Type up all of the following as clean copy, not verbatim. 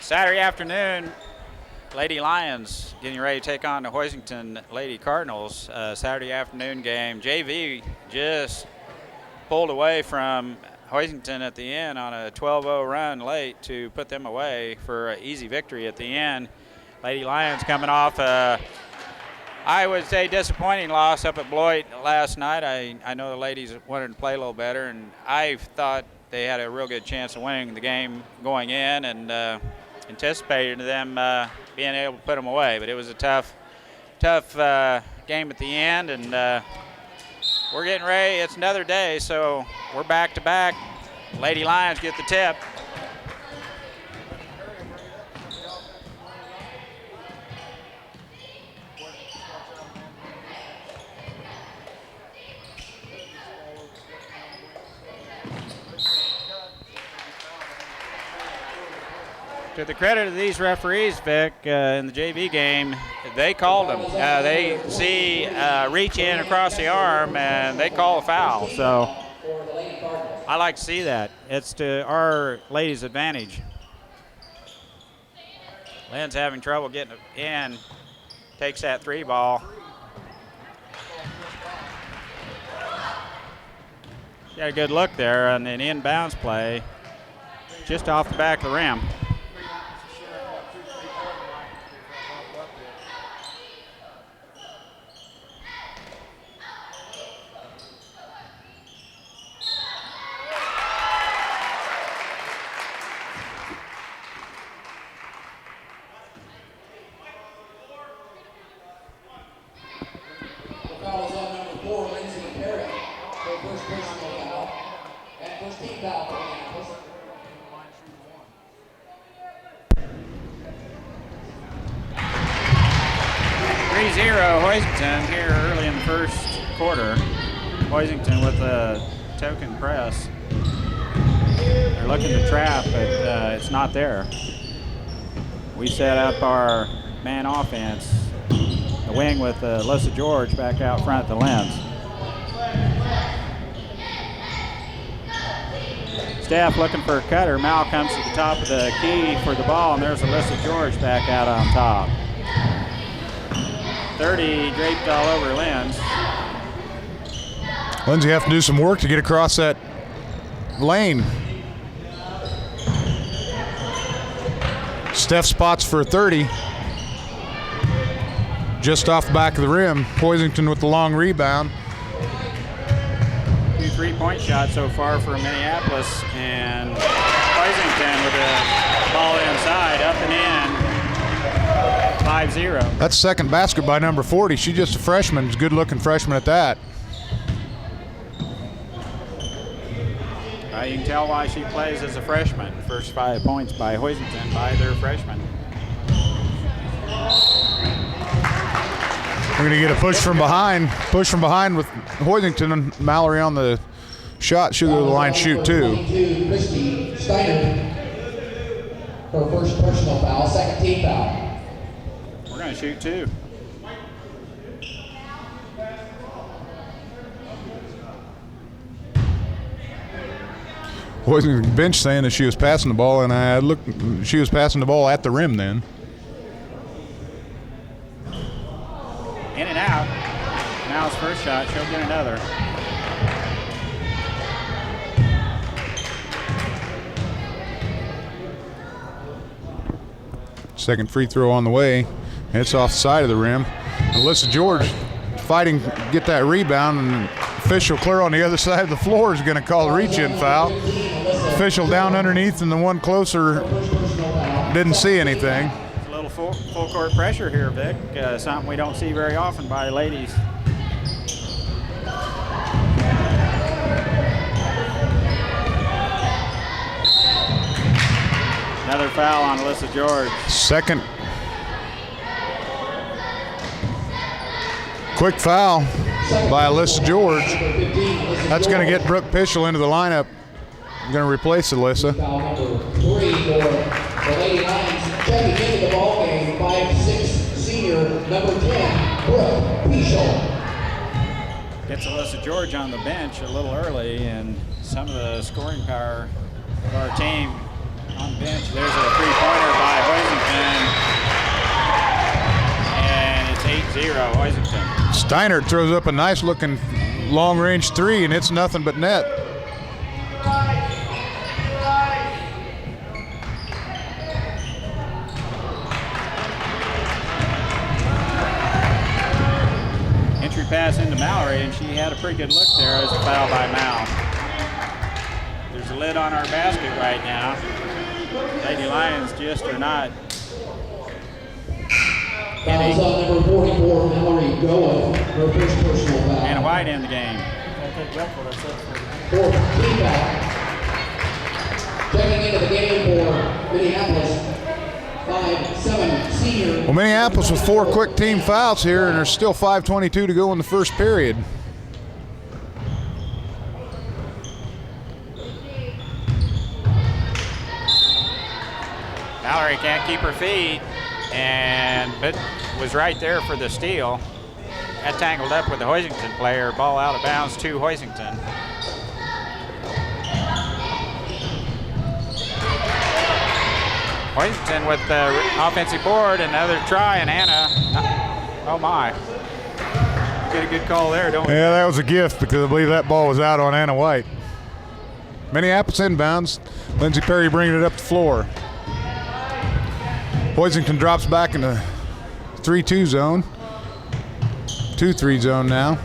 Saturday afternoon, Lady Lions getting ready to take on the Hoisington Lady Cardinals. Saturday afternoon game. JV just pulled away from Hoisington at the end on a 12-0 run late to put them away for an easy victory at the end. Lady Lions coming off I would say disappointing loss up at Beloit last night. I know the ladies wanted to play a little better, and I thought they had a real good chance of winning the game going in, and anticipated them being able to put them away. But it was a tough game at the end, and we're getting ready. It's another day, so we're back to back. Lady Lions get the tip. To the credit of these referees, Vic, in the JV game, they called them. They see reach in across the arm, and they call a foul. So I like to see that. It's to our ladies' advantage. Lynn's having trouble getting it in. Takes that 3 ball. Got a good look there on an inbounds play, just off the back of the rim. Hoisington here early in the first quarter. Hoisington with a token press. They're looking to trap, but it's not there. We set up our man offense, the wing with Alyssa George back out front at the lens. Staff looking for a cutter. Mal comes to the top of the key for the ball, and there's Alyssa George back out on top. 30 draped all over Linz. Lindsay have to do some work to get across that lane. Steph spots for a 30. Just off the back of the rim. Hoisington with the long rebound. 2 3-point shots so far for Minneapolis, and Hoisington with a ball inside, up and in. 5-0. That's second basket by number 40. She's just a freshman. She's a good-looking freshman at that. You can tell why she plays as a freshman. First 5 points by Hoisington by their freshman. We're going to get a push from behind. Push from behind with Hoisington and Mallory on the shot. She'll go to the line, shoot two. Christy Steiner. Her first personal foul, second team foul. We're going to shoot two. Hoisington bench saying that she was passing the ball, and I looked. She was passing the ball at the rim then. In and out. Mal's first shot. She'll get another. Second free throw on the way. It's off the side of the rim. Alyssa George fighting to get that rebound, and official clear on the other side of the floor is going to call a reach-in foul. Official down underneath, and the one closer didn't see anything. A little full court pressure here, Vic. Something we don't see very often by ladies. Another foul on Alyssa George. Second. Quick foul by Alyssa George. That's going to get Brooke Pischel into the lineup. Going to replace Alyssa. Foul number 3 for the Lady Lions. Checking into the ball game, 5'6" senior, number 10, Brooke Pischel. Gets Alyssa George on the bench a little early, and some of the scoring power of our team on the bench. There's a three-pointer by Hoisington. Steinert throws up a nice looking long range three, and it's nothing but net. Entry pass into Mallory, and she had a pretty good look there as a foul by Mal. There's a lid on our basket right now. Lady Lions just are not Fouls on number 44, Mallory Goa, her first personal foul. and a white in the game. Fourth team foul. Checking into the game for Minneapolis, 5'7" senior. Well, Minneapolis with 4 quick team fouls here, and there's still 5:22 to go in the first period. Mallory can't keep her feet, but was right there for the steal. Got tangled up with the Hoisington player. Ball out of bounds to Hoisington. Hoisington with the offensive board, another try, and Anna. Oh my. Get a good call there, don't we? Yeah, that was a gift because I believe that ball was out on Anna White. Minneapolis inbounds. Lindsey Perry bringing it up the floor. Hoisington drops back in the 3-2 zone. 2-3 zone now.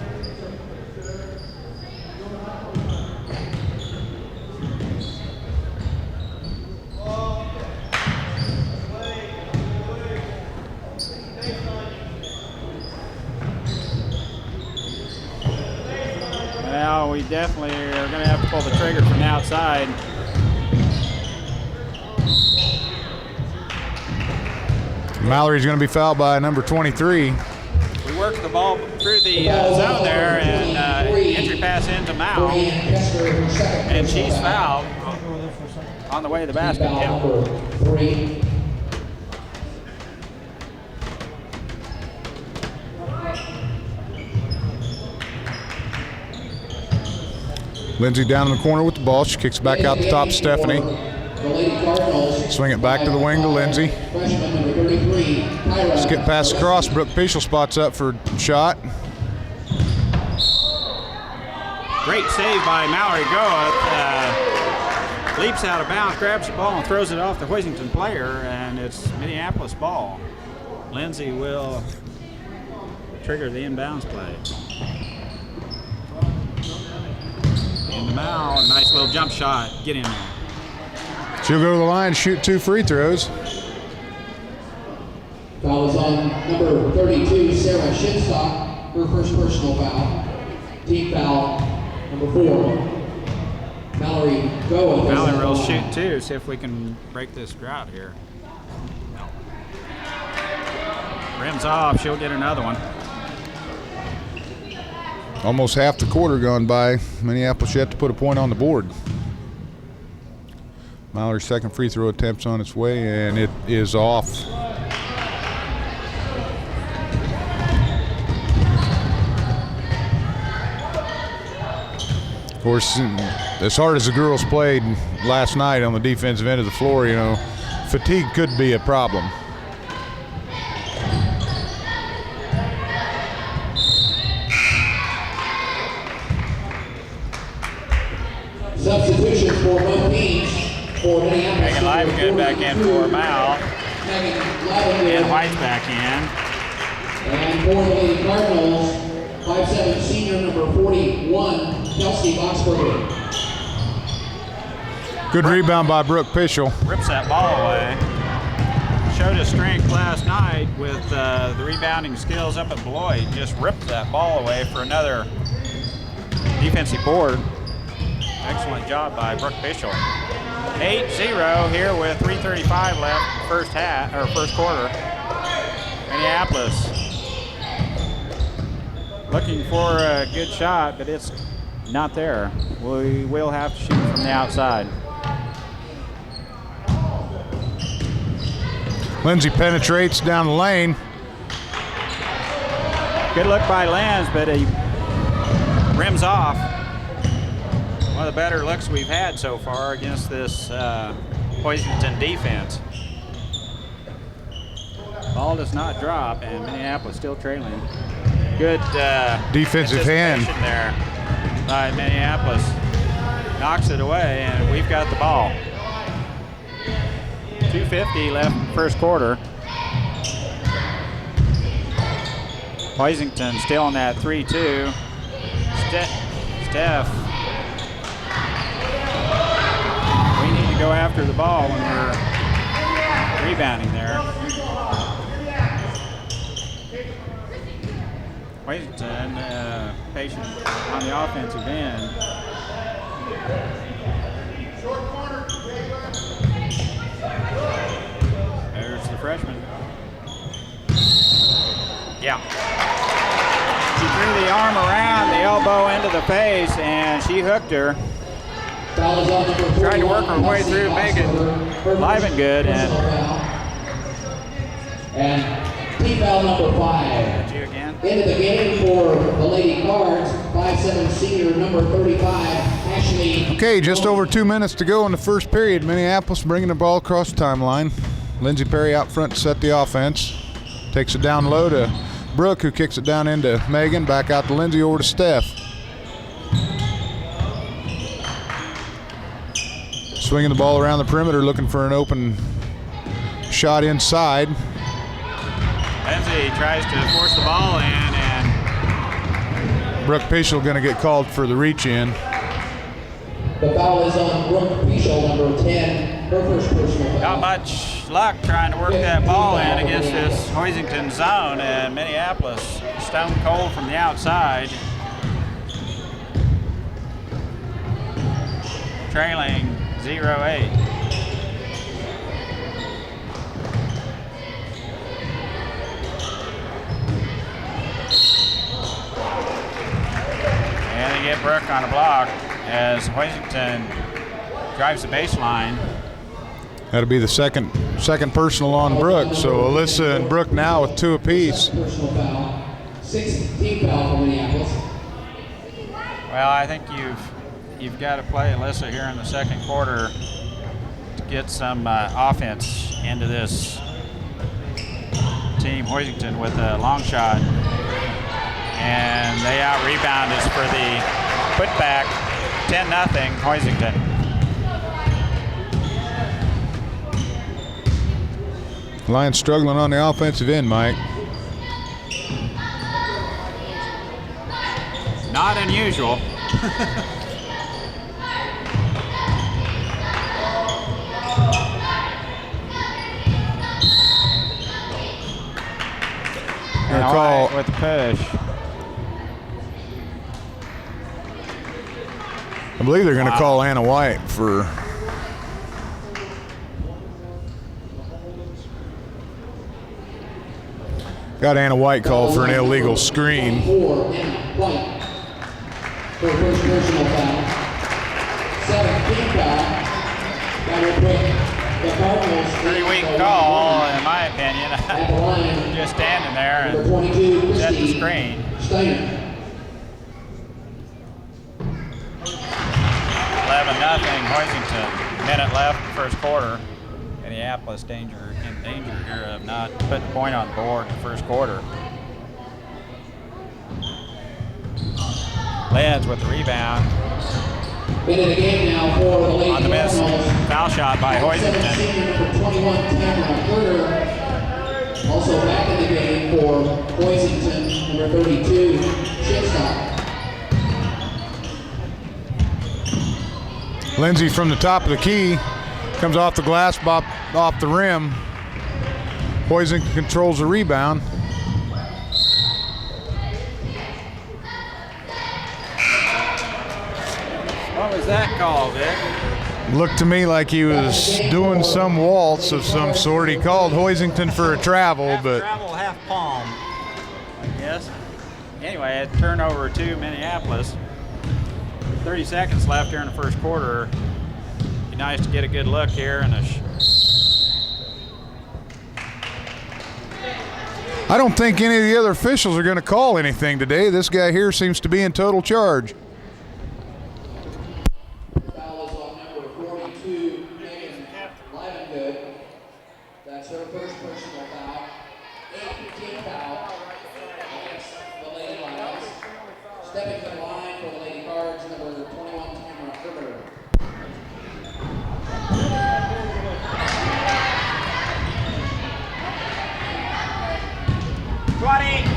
Well, we definitely are going to have to pull the trigger from the outside. Mallory's going to be fouled by number 23. We worked the ball through the zone there, and entry pass into Mal, and she's fouled on the way to the basket. Foul number 3. Lindsay down in the corner with the ball. She kicks back out the top to Stephanie. The Lady Cardinals. Swing it back to the wing to Lindsay. Freshman number 33, Tyra. Skip pass across. Brooke Pischel spots up for a shot. Great save by Mallory Goeth. Leaps out of bounds, grabs the ball, and throws it off the Hoisington player, and it's Minneapolis ball. Lindsay will trigger the inbounds play. Into Mal, a nice little jump shot. Get in there. She'll go to the line, shoot 2 free throws. Foul is on number 32, Sarah Shinstock, her first personal foul. Team foul, number 4, Mallory Goa. Mallory will shoot 2, see if we can break this drought here. No. Rims off, she'll get another one. Almost half the quarter gone by. Minneapolis yet to put a point on the board. Mallory's second free throw attempt's on its way, and it is off. Of course, as hard as the girls played last night on the defensive end of the floor, you know, fatigue could be a problem. Substitution for both teams for Minneapolis. Megan Livengood back in for Mal, Megan and Livengood. White's back in. And for the Lady Cardinals, 5'7" senior number 41, Kelsey Boxberger. Good rebound by Brooke Pischel. Rips that ball away. Showed his strength last night with the rebounding skills up at Beloit. Just ripped that ball away for another defensive board. Excellent job by Brooke Pischel. 8-0 here with 3:35 left, first quarter. Minneapolis looking for a good shot, but it's not there. We will have to shoot from the outside. Lindsay penetrates down the lane. Good look by Lenz, but he rims off. One of the better looks we've had so far against this Hoisington defense. Ball does not drop, and Minneapolis still trailing. Good defensive hand there by Minneapolis. Knocks it away, and we've got the ball. 2:50 left first quarter. Hoisington still in that 3-2. Steph. We need to go after the ball when we're rebounding there. Hoisington, patient on the offensive end. There's the freshman. Yeah. She threw the arm around, the elbow into the face, and she hooked her. Tried to work her way through, make it live and good. And team foul number 5. you again. Into the game for the Lady Cards, 5'7" senior number 35, Ashley. Okay, just over 2 minutes to go in the first period. Minneapolis bringing the ball across the timeline. Lindsey Perry out front to set the offense. Takes it down low to Brooke, who kicks it down into Megan. Back out to Lindsey, over to Steph. Swinging the ball around the perimeter, looking for an open shot inside. Lindsey tries to force the ball in, and Brooke Pischel going to get called for the reach in. The foul is on Brooke Pischel, number 10, her first personal foul. not much luck trying to work that ball in against this Hoisington zone, and Minneapolis stone cold from the outside. Trailing 0-8. And they get Brooke on a block as Hoisington drives the baseline. That'll be the second personal on Brooke. So Alyssa and Brooke now with 2 apiece. Personal foul. 6th team foul for Minneapolis. Well, I think you've got to play Alyssa here in the second quarter to get some offense into this team. Hoisington with a long shot, and they out-rebound us for the putback. 10-0 Hoisington. Lions struggling on the offensive end, Mike. Not unusual. And call with the push. I believe they're going to call Anna White for. Got Anna White called for an illegal screen. 4, Anna White. For first personal foul. 7th team foul. That will put the Cardinals. Pretty weak call, in my opinion. At the line. Just standing there Number and 22, set the Christy screen. Steiner. 11-0 Hoisington. Minute left, first quarter. Minneapolis in danger here of not putting a point on the board in the first quarter. Lenz with the rebound. Into the game now for the Lady On the miss, Cardinals. foul shot by Hoisington. Senior number 21, Tamara Herter. Also back in the game for Hoisington, number 32, Shipstock. Lindsey from the top of the key. Comes off the glass, off the rim. Hoisington controls the rebound. What was that called, Vic? Looked to me like he was doing some waltz of some sort. He called Hoisington for a travel, Half but travel, half palm, I guess. Anyway, a turnover to Minneapolis. 30 seconds left here in the first quarter. Be nice to get a good look here. And I don't think any of the other officials are going to call anything today. This guy here seems to be in total charge. Foul is on number 42, Megan Livengood. That's her first personal foul. 8th team foul against the Lady Stepping to the line for the Lady Cards, number 21, Tamara Kerber. 20.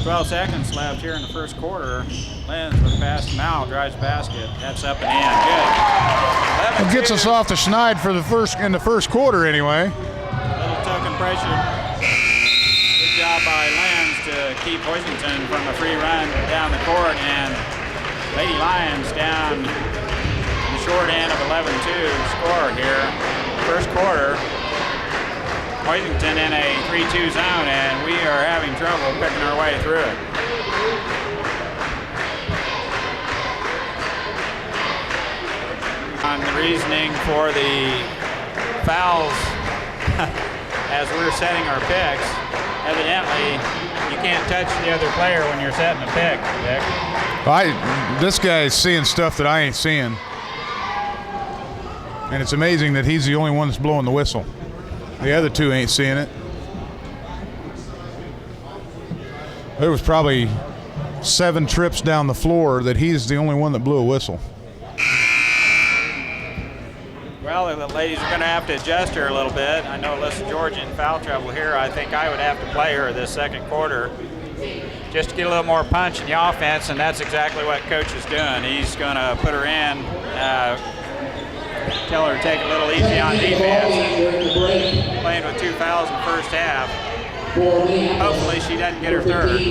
12 seconds left here in the first quarter. Lenz with a pass to Mal, drives basket. That's up and in. Good. It gets us off the schneid for in the first quarter anyway. Little token pressure. Good job by Lenz to keep Hoisington from a free run down the court, and Lady Lions down the short end of 11-2 score here. First quarter. Hoisington in a 3-2 zone, and we are having trouble picking our way through it. On the reasoning for the fouls as we're setting our picks, evidently you can't touch the other player when you're setting a pick, Dick. This guy's seeing stuff that I ain't seeing. And it's amazing that he's the only one that's blowing the whistle. The other two ain't seeing it. There was probably 7 trips down the floor that he's the only one that blew a whistle. Well, the ladies are going to have to adjust her a little bit. I know Alyssa George in foul trouble here. I think I would have to play her this second quarter just to get a little more punch in the offense, and that's exactly what Coach is doing. He's going to put her in, tell her to take a little easy on defense. Playing with 2 fouls in the first half. Hopefully she doesn't get her third.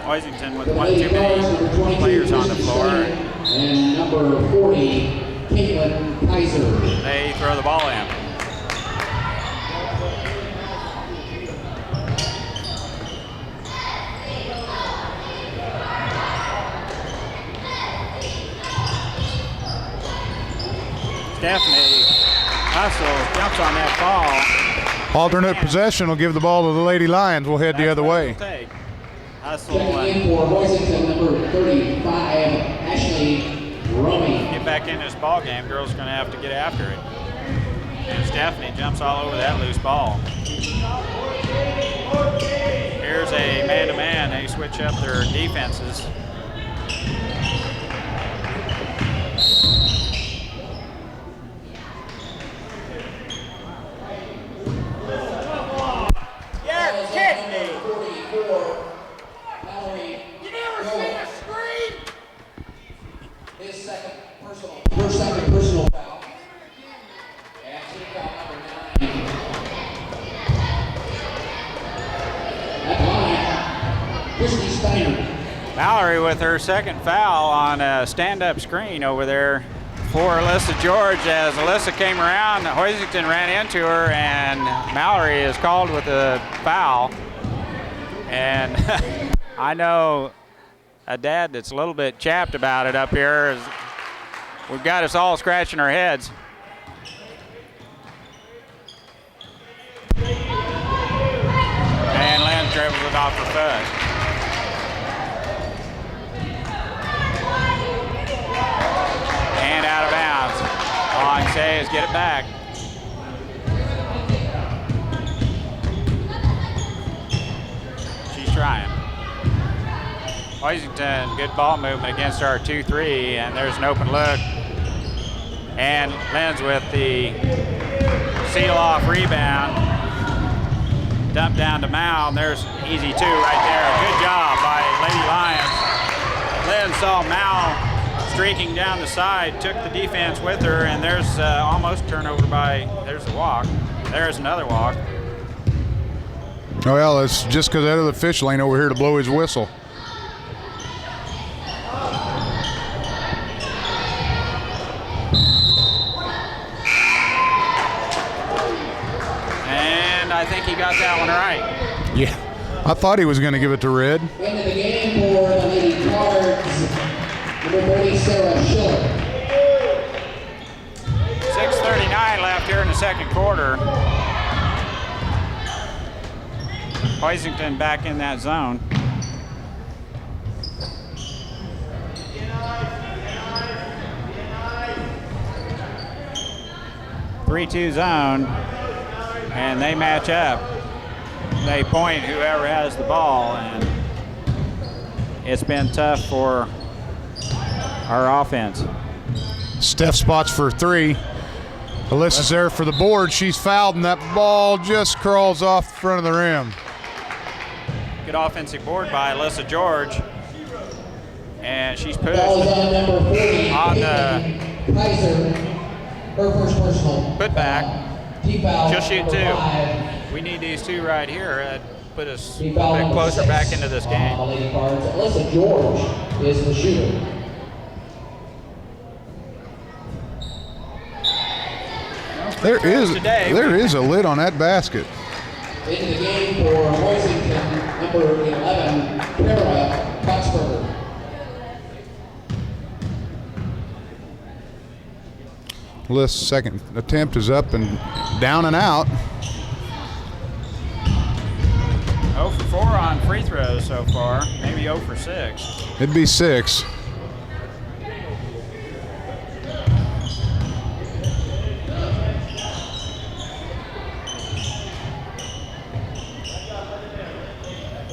Hoisington with 1 too many players on the floor. And number 40, Caitlin Kaiser. They throw the ball in. Stephanie Hustle jumps on that ball. Alternate possession will give the ball to the Lady Lions. We'll head the other way. Hustle. Checking in for Hoisington, number 35, Ashley Rummy. Get back in this ball game. Girls are going to have to get after it. And Stephanie jumps all over that loose ball. Here's a man-to-man. They switch up their defenses. Personal foul. And team foul number 9. At line, Christy Steiner. Mallory with her second foul on a stand-up screen over there for Alyssa George. As Alyssa came around, Hoisington ran into her, and Mallory is called with a foul. And I know a dad that's a little bit chapped about it up here. We've got us all scratching our heads. And Lynn dribbles it off her foot. And out of bounds. All I can say is get it back. She's trying. Hoisington, good ball movement against our 2-3, and there's an open look. And Lenz with the seal-off rebound. Dump down to Mal, and there's an easy 2 right there. Good job by Lady Lions. Lenz saw Mal streaking down the side, took the defense with her, and there's almost turnover by, there's a walk. There's another walk. Well, it's just because that other official ain't over here to blow his whistle. I think he got that one right. Yeah. I thought he was going to give it to Red. Into the game for the Lady Cards, number 30, Sarah Schiller. 6:39 left here in the second quarter. Hoisington back in that zone. 3-2 zone, and they match up. They point whoever has the ball, and it's been tough for our offense. Steph spots for 3. Alyssa's there for the board. She's fouled, and that ball just crawls off the front of the rim. Good offensive board by Alyssa George. And she's pushed Ball is on number 40. on the Kaiser, her first personal. putback. Team foul. She'll shoot number 2. 5. We need these 2 right here. That'd put us a Team bit foul number closer 6 back into this on game. the Lady Cards. Alyssa George is the shooter. There is a lid on that basket. Into the game for Hoisington, number 11, Kara Coxberger. Alyssa's second attempt is up and down and out. 0 for 4 on free throws so far. Maybe 0 for 6. It'd be 6.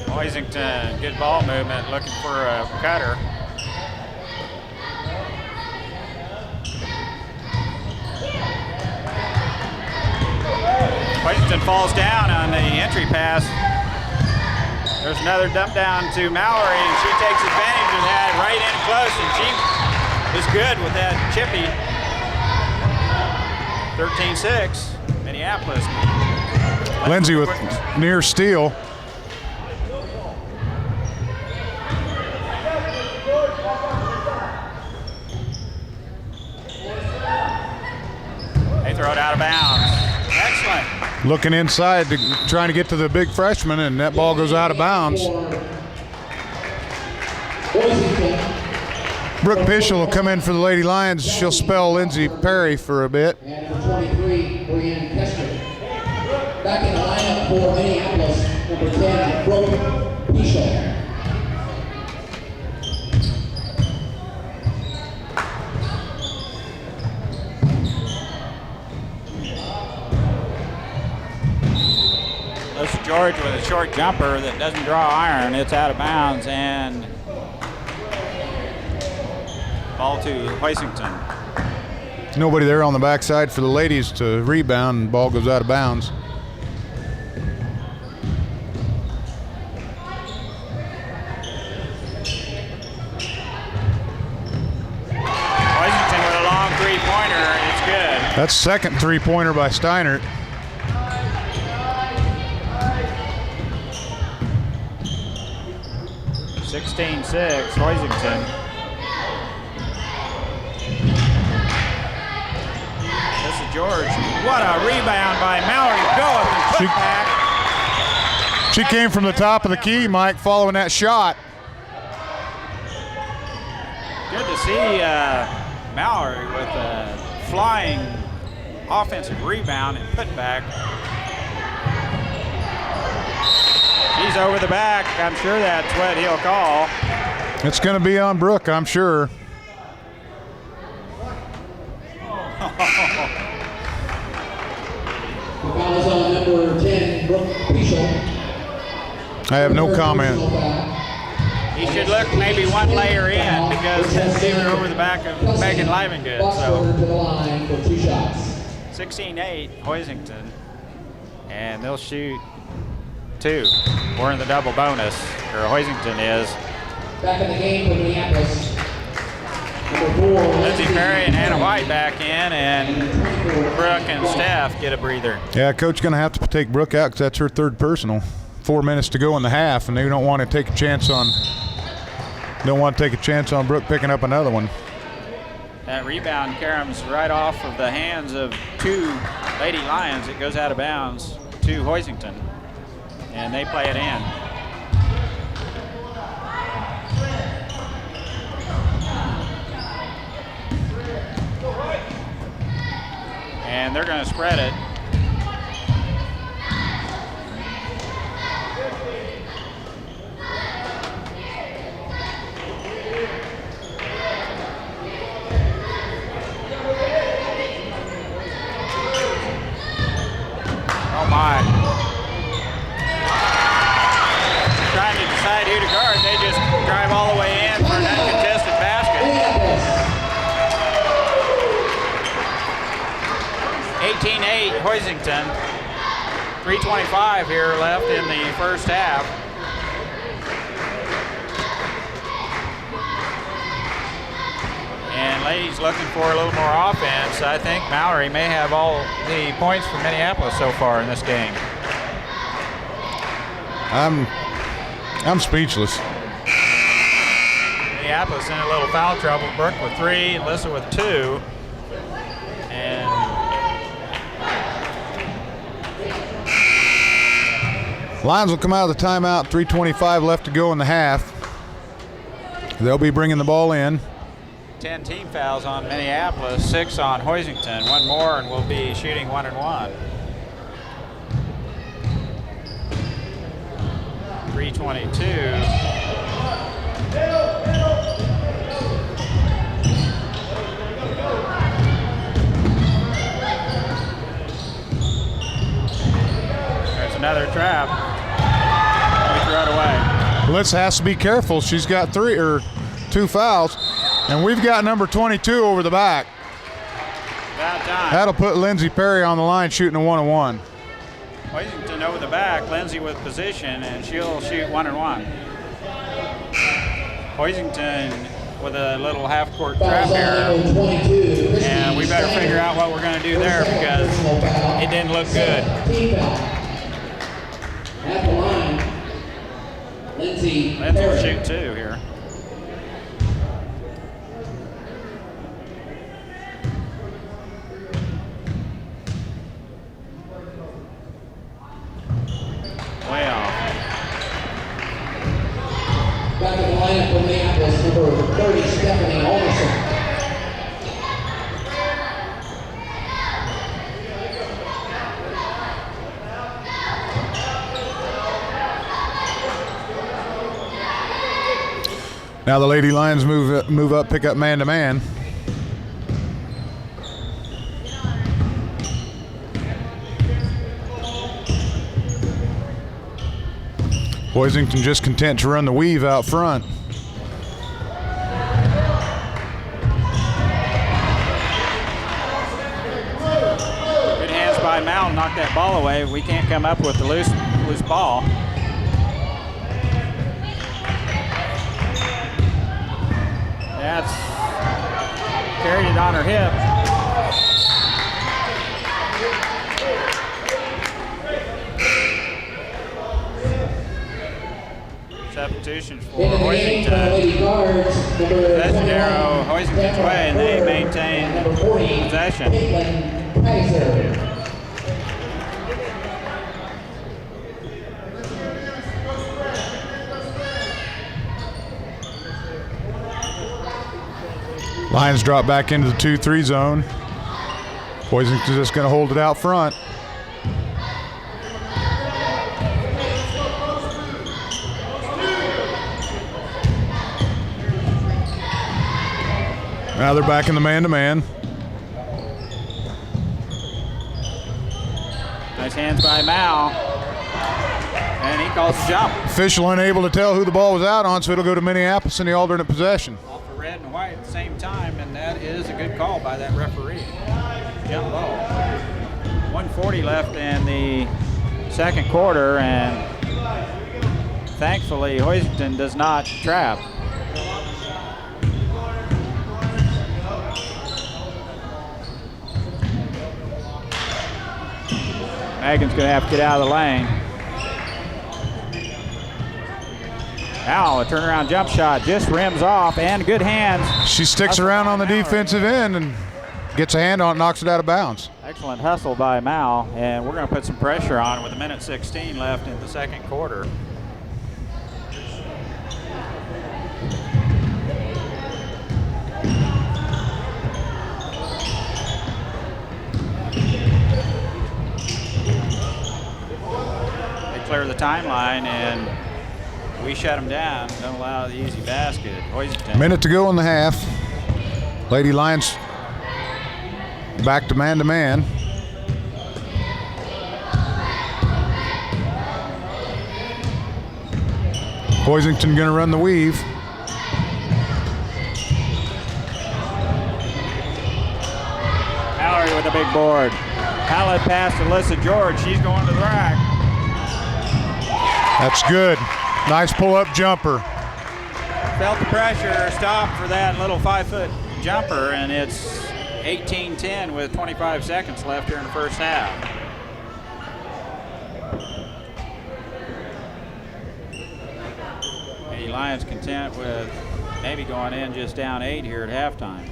Hoisington, good ball movement, looking for a cutter. Hoisington falls down on the entry pass. There's another dump down to Mallory, and she takes advantage of that right in close, and she is good with that chippy. 13-6, Minneapolis. Lindsay with near steal. They throw it out of bounds. Excellent. Looking inside, trying to get to the big freshman, and that ball goes out of bounds. Brooke Bishop will come in for the Lady Lions. She'll spell Lindsay Perry for a bit. And for 23, Brianne Kester. Back in the lineup for Minneapolis, number 10, Brooke Bishop. George with a short jumper that doesn't draw iron. It's out of bounds, and ball to Hoisington. Nobody there on the backside for the ladies to rebound, and ball goes out of bounds. Hoisington with a long three-pointer. It's good. That's second three-pointer by Steiner. Hoisington. This is George. What a rebound by Mallory. Go up and put back. She came from the top of the key, Mike, following that shot. Good to see Mallory with a flying offensive rebound and put back. He's over the back. I'm sure that's what he'll call. It's going to be on Brooke, I'm sure. The foul is on number 10, Brooke Bishop. I have no comment. He should look maybe one layer in because they were over the back of Megan Livengood. So to the line for 2 shots. 16-8, Hoisington, and they'll shoot 2. We're in the double bonus, or Hoisington is. Back in the game for Minneapolis. Number 4, Lindsay Perry and Hannah White back in, and Brooke and Steph get a breather. Yeah, coach going to have to take Brooke out because that's her third personal. 4 minutes to go in the half, and they don't want to take a chance on. Don't want to take a chance on Brooke picking up another one. That rebound caroms right off of the hands of 2 Lady Lions. It goes out of bounds to Hoisington, and they play it in. And they're going to spread it. Hoisington. 3:25 here left in the first half. And ladies looking for a little more offense. I think Mallory may have all the points for Minneapolis so far in this game. I'm speechless. Minneapolis in a little foul trouble. Brooke with 3, Alyssa with 2. And Lions will come out of the timeout, 3:25 left to go in the half. They'll be bringing the ball in. 10 team fouls on Minneapolis, 6 on Hoisington. One more and we'll be shooting 1-1. 3:22. There's another trap. We throw it away. Bliss has to be careful. She's got 2 fouls, and we've got number 22 over the back. About time. That'll put Lindsay Perry on the line shooting a 1-on-1. Hoisington over the back, Lindsay with position, and she'll shoot 1-1. Hoisington with a little half-court trap error, and we better figure out what we're going to do there because it didn't look good. At the line, Lindsay will shoot 2 here. Way off. Back in the lineup for Minneapolis, number 30, Stephanie Alderson. Now the Lady Lions move up, pick up man-to-man. Hoisington just content to run the weave out front. Good hands by Mal, knock that ball away. We can't come up with the loose ball. That's carried it on her hip. Substitution for Hoisington. Legendaro Hoisington's way, and they maintain possession. Lions drop back into the 2-3 zone. Hoisington's just going to hold it out front. Now they're back in the man-to-man. Nice hands by Mal. And he calls a jump. Official unable to tell who the ball was out on, so it'll go to Minneapolis in the alternate possession. Off for red and white at the same time, and that is a good call by that referee. Jump ball. 1:40 left in the second quarter, and thankfully Hoisington does not trap. Megan's going to have to get out of the lane. Now a turnaround jump shot just rims off, and good hands. She sticks around on the defensive end and gets a hand on it, knocks it out of bounds. Excellent hustle by Mal, and we're going to put some pressure on with 1:16 left in the second quarter. Clear the timeline, and we shut them down. Don't allow the easy basket. Hoisington. Minute to go in the half. Lady Lions back to man-to-man. Hoisington going to run the weave. Mallory with a big board. Pallet pass to Alyssa George. She's going to the rack. That's good. Nice pull-up jumper. Felt the pressure, stopped for that little 5-foot jumper, and it's 18-10 with 25 seconds left here in the first half. Lady Lions content with maybe going in just down 8 here at halftime.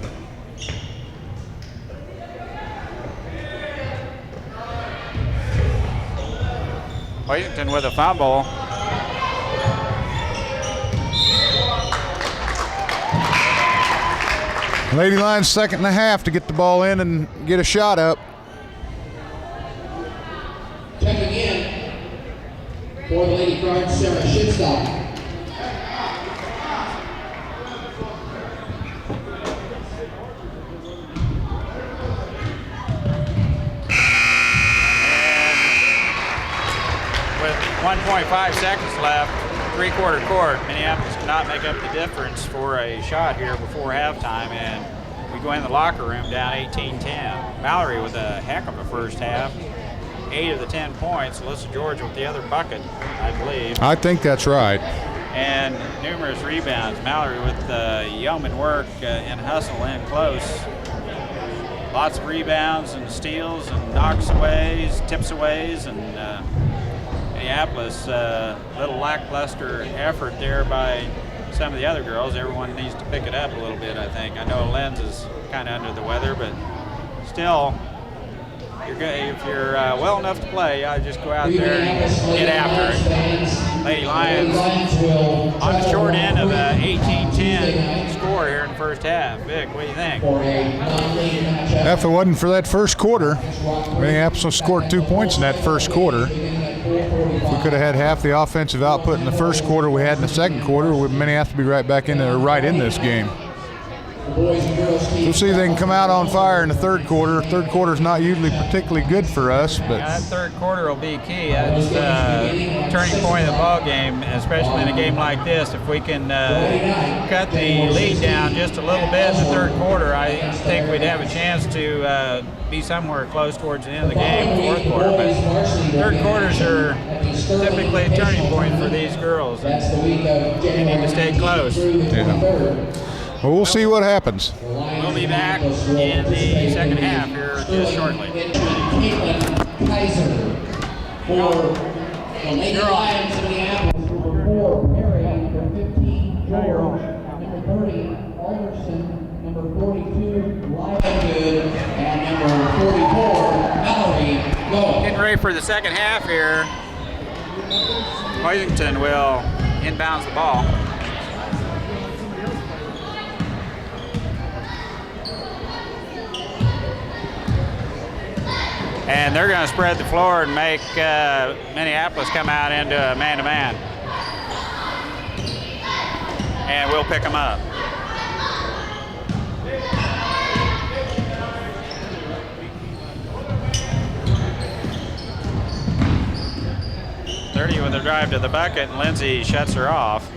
Hoisington with a fumble. Lady Lions 2nd and a half to get the ball in and get a shot up. Checking in for the Lady Guard, Sarah Shinstock. With 1.5 seconds left, three-quarter court, Minneapolis cannot make up the difference for a shot here before halftime, and we go in the locker room down 18-10. Mallory with a heck of a first half, 8 of the 10 points. Alyssa George with the other bucket, I believe. I think that's right. And numerous rebounds. Mallory with yeoman work and hustle in close. Lots of rebounds and steals and knocks aways, tips aways, and Minneapolis, little lackluster effort there by some of the other girls. Everyone needs to pick it up a little bit, I think. I know Lenz is kind of under the weather, but still, if you're well enough to play, just go out there and get after it. Lady Lions on the short end of a 18-10 score here in the first half. Vic, what do you think? If it wasn't for that first quarter, Minneapolis scored 2 points in that first quarter. If we could have had half the offensive output in the first quarter we had in the second quarter, Minneapolis would be right back in there, right in this game. We'll see if they can come out on fire in the third quarter. Third quarter is not usually particularly good for us, but that third quarter will be key. That's the turning point of the ball game, especially in a game like this. If we can cut the lead down just a little bit in the third quarter, I think we'd have a chance to be somewhere close towards the end of the game, fourth quarter. But third quarters are typically a turning point for these girls, and they need to stay close. yeah. Well, we'll see what happens. We'll be back in the second half here just shortly. Caitlin Kaiser for the Lady Lions of Minneapolis. Number 4, Mary. Number 15, George. Number 30, Alderson. Number 42, Lyongood. And number 44, Mallory. Go. Getting ready for the second half here. Hoisington will inbounds the ball. And they're going to spread the floor and make Minneapolis come out into a man-to-man. And we'll pick them up. Thirty with a drive to the bucket, and Lindsay shuts her off.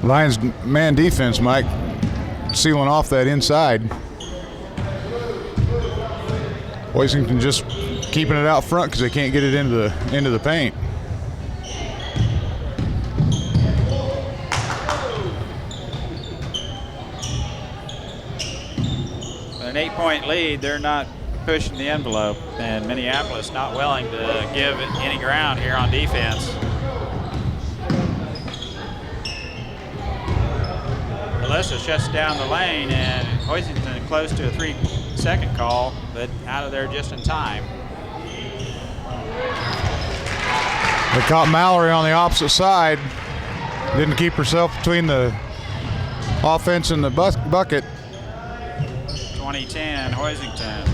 Lions man defense, Mike, sealing off that inside. Hoisington just keeping it out front because they can't get it into the paint. An 8-point lead, they're not pushing the envelope, and Minneapolis not willing to give any ground here on defense. Alyssa shuts down the lane, and Hoisington close to a 3-second call, but out of there just in time. They caught Mallory on the opposite side. Didn't keep herself between the offense and the bucket. 20-10, Hoisington.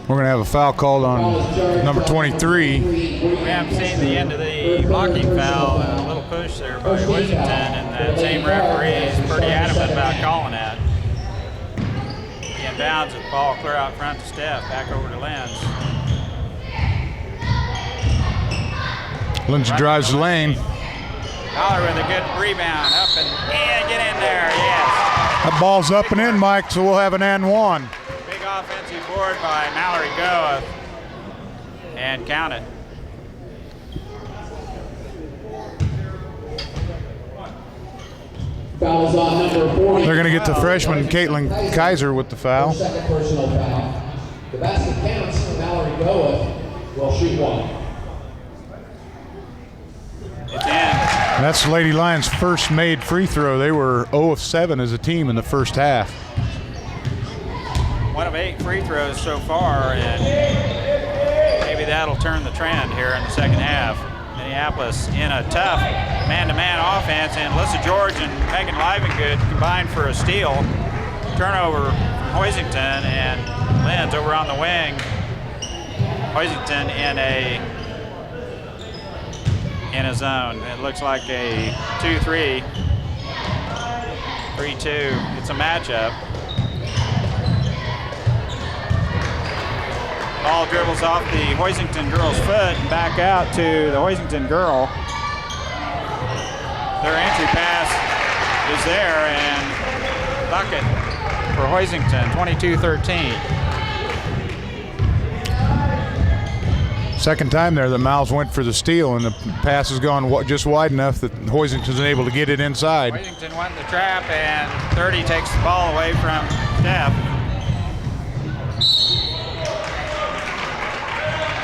We're going to have a foul called on number 23. We haven't seen the end of the blocking foul. A little push there by Hoisington, and that same referee is pretty adamant about calling that. He inbounds with the ball clear out front to Steph, back over to Lenz. Lindsay drives the lane. Dollar with a good rebound, up and get in there, yes. That ball's up and in, Mike, so we'll have an and one. Big offensive board by Mallory Goa, and count it. Foul is on number 40. They're going to get the freshman Caitlin Kaiser with the foul. Second personal foul. The basket counts. Mallory Goa will shoot one. It's in. That's Lady Lions' first made free throw. They were 0 of 7 as a team in the first half. 1 of 8 free throws so far, and maybe that'll turn the trend here in the second half. Minneapolis in a tough man-to-man offense, and Alyssa George and Megan Livengood combined for a steal. Turnover from Hoisington, and Lenz over on the wing. Hoisington in a zone. It looks like a 2-3, 3-2. It's a matchup. Ball dribbles off the Hoisington girl's foot and back out to the Hoisington girl. Their entry pass is there, and bucket for Hoisington, 22-13. Second time there that Miles went for the steal, and the pass has gone just wide enough that Hoisington's able to get it inside. Hoisington went in the trap, and 30 takes the ball away from Steph.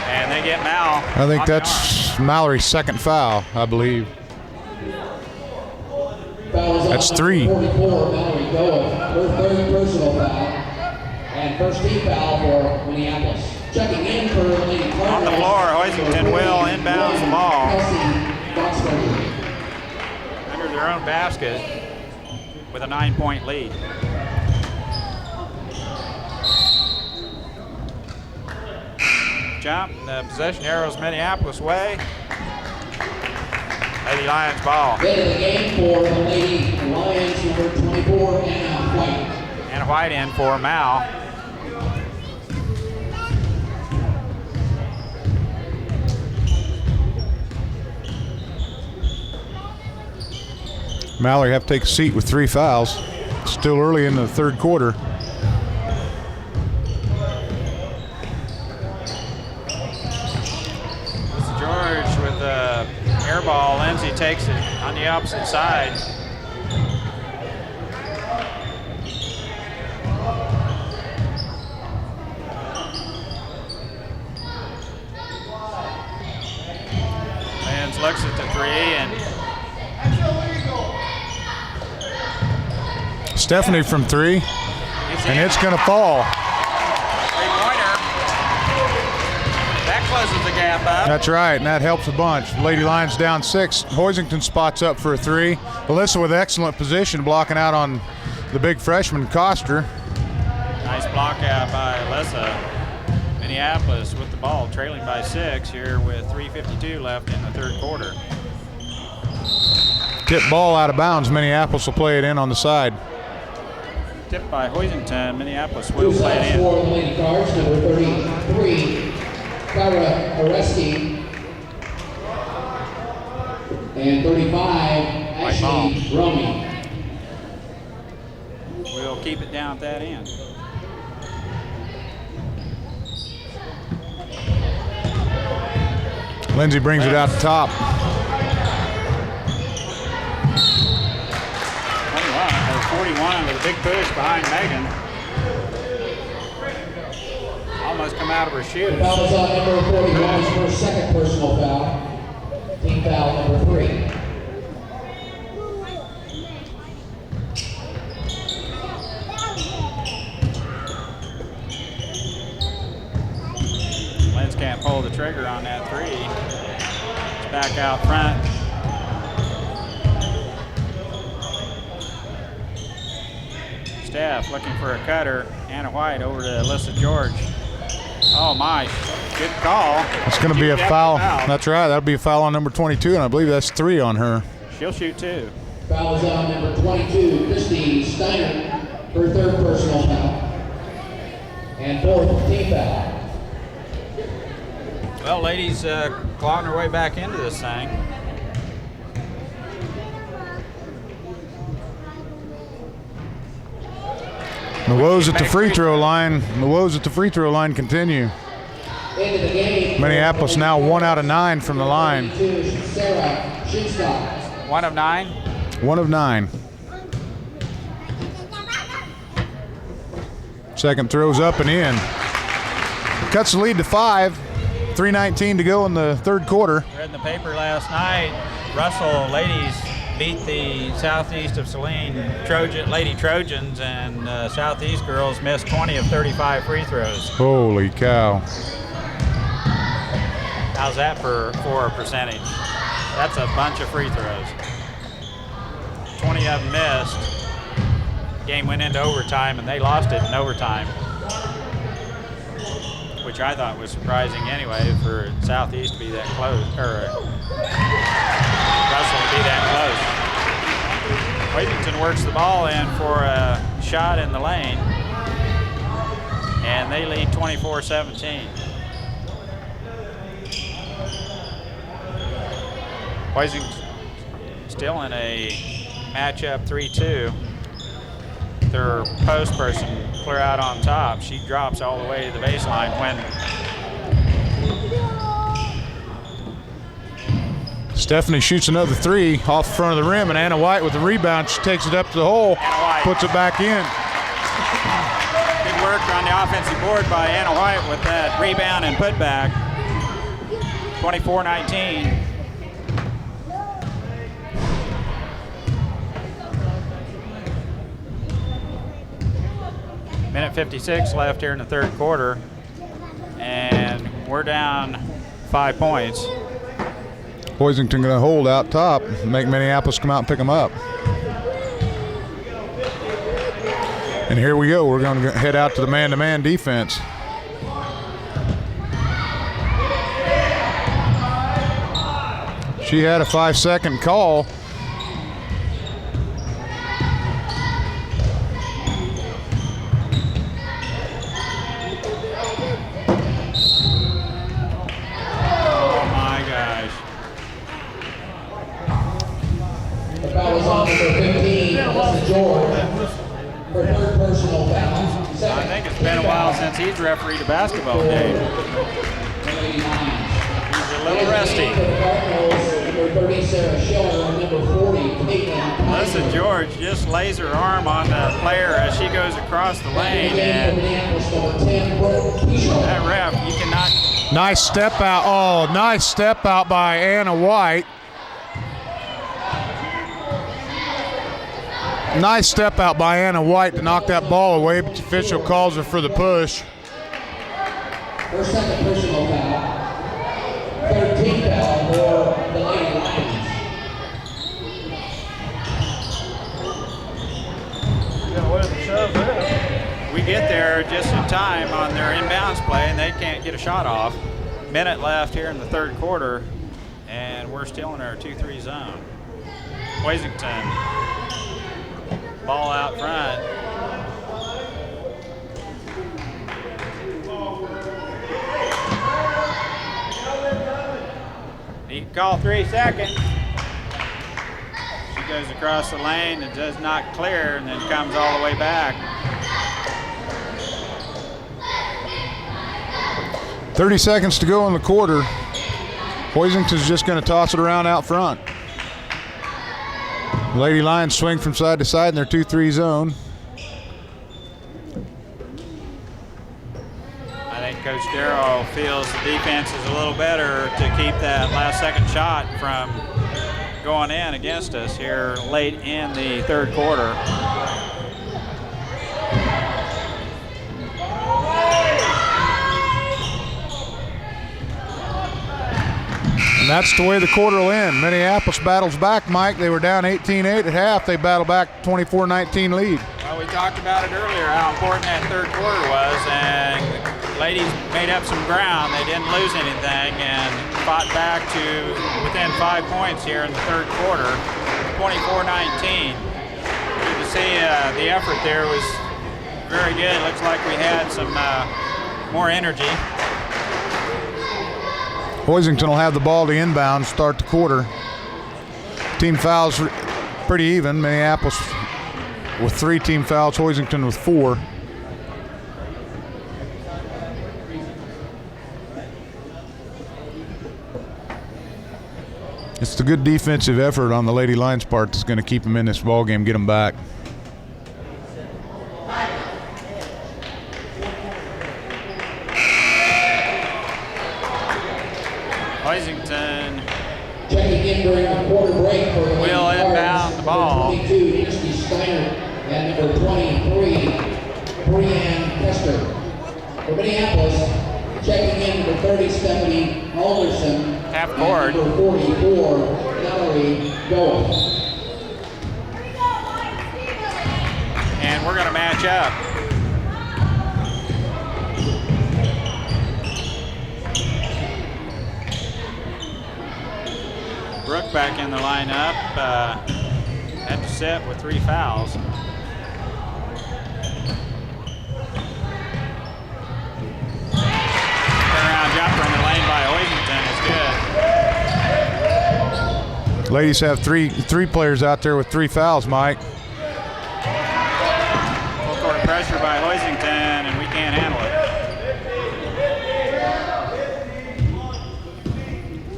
And they get Mal. I think that's Mallory's second foul, I believe. That's 3. 44, Mallory Goa, her third personal foul, and first team foul for Minneapolis. Checking in for Lady Cardinals. On the floor, Hoisington will inbounds the ball under their own basket with a 9-point lead. Jump, the possession arrows Minneapolis way. Lady Lions ball. Get in the game for the Lady Lions, number 24, Anna White. Anna White in for Mal. Mallory have to take a seat with 3 fouls. Still early in the third quarter. George with the air ball. Lindsay takes it on the opposite side. Lenz looks at the 3 and Stephanie from 3, and it's going to fall. Three-pointer. That closes the gap up. That's right, and that helps a bunch. Lady Lions down 6. Hoisington spots up for a 3. Alyssa with excellent position, blocking out on the big freshman Koster. Nice block out by Alyssa. Minneapolis with the ball, trailing by 6 here with 3:52 left in the third quarter. Tip ball out of bounds. Minneapolis will play it in on the side. Tipped by Hoisington. Minneapolis will play it in. For the Lady Cards, number 33, Kyra Oreski. And 35, Ashley Romy. We'll keep it down at that end. Lindsay brings it out the top. 41 with a big push behind Megan. Almost come out of her shoes. Foul is on number 41's first second personal foul. Team foul number 3. Lenz can't pull the trigger on that 3. It's back out front. Steph looking for a cutter. Anna White over to Alyssa George. Oh, my. Good call. It's going to be a foul. That's right. That'll be a foul on number 22, and I believe that's 3 on her. She'll shoot 2. Foul is on number 22, Christy Steiner, her 3rd personal foul. And 4th team foul. Well, ladies clawing their way back into this thing. The woes at the free throw line. The woes at the free throw line continue. Minneapolis now 1 out of 9 from the line. 1 of 9. 1 of 9. Second throw's up and in. Cuts the lead to 5. 3:19 to go in the 3rd quarter. Read in the paper last night, Russell ladies beat the Southeast of Saline Lady Trojans, and Southeast girls missed 20 of 35 free throws. Holy cow. How's that for a percentage? That's a bunch of free throws. 20 of them missed. Game went into overtime, and they lost it in overtime, which I thought was surprising anyway for Southeast to be that close, or Russell to be that close. Hoisington works the ball in for a shot in the lane, and they lead 24-17. Hoisington still in a matchup 3-2. Their post person clear out on top. She drops all the way to the baseline when Stephanie shoots another 3 off the front of the rim, and Anna White with the rebound. She takes it up to the hole, puts it back in. Good work on the offensive board by Anna White with that rebound and putback. 24-19. Minute 56 left here in the 3rd quarter, and we're down 5 points. Hoisington going to hold out top, make Minneapolis come out and pick them up. And here we go. We're going to head out to the man-to-man defense. She had a 5-second call. I think it's been a while since he's refereed a basketball game. He's a little rusty. Melissa George just lays her arm on the player as she goes across the lane, and that ref, you cannot. Nice step out. Oh, nice step out by Anna White. Nice step out by Anna White to knock that ball away, but the official calls her for the push. Her 2nd personal foul. 13th foul for the Lady Lions. We get there just in time on their inbounds play, and they can't get a shot off. Minute left here in the 3rd quarter, and we're still in our 2-3 zone. Hoisington. Ball out front. He can call 3 seconds. She goes across the lane and does not clear, and then comes all the way back. 30 seconds to go in the quarter. Hoisington's just going to toss it around out front. Lady Lions swing from side to side in their 2-3 zone. I think Coach Darrow feels the defense is a little better to keep that last second shot from going in against us here late in the 3rd quarter. And that's the way the quarter will end. Minneapolis battles back, Mike. They were down 18-8 at half. They battle back 24-19 lead. Well, we talked about it earlier, how important that 3rd quarter was, and ladies made up some ground. They didn't lose anything and fought back to within 5 points here in the third quarter, 24-19. Good to see the effort there was very good. Looks like we had some more energy. Hoisington will have the ball to inbound, start the quarter. Team fouls pretty even. Minneapolis with 3 team fouls, Hoisington with 4. It's the good defensive effort on the Lady Lions' part that's going to keep them in this ball game, get them back. Hoisington Checking in during the quarter break for the will inbound the ball. Number 22, Nixie Steiner, and number 23, Brianne Kester. For Minneapolis, checking in number 30, Stephanie Alderson. Half court. Number 44, Valerie Goa. And we're going to match up. Brooke back in the lineup. Had to set with 3 fouls. Turnaround jumper in the lane by Hoisington is good. Ladies have three players out there with 3 fouls, Mike. Full court pressure by Hoisington, and we can't handle it.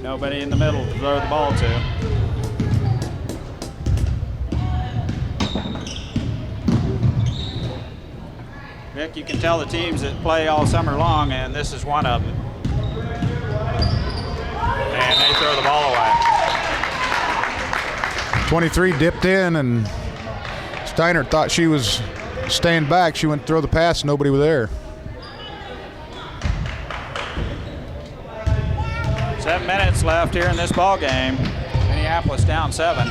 Nobody in the middle to throw the ball to. Vic, you can tell the teams that play all summer long, and this is one of them. And they throw the ball away. 23 dipped in, and Steiner thought she was staying back. She went to throw the pass, nobody was there. 7 minutes left here in this ball game. Minneapolis down 7.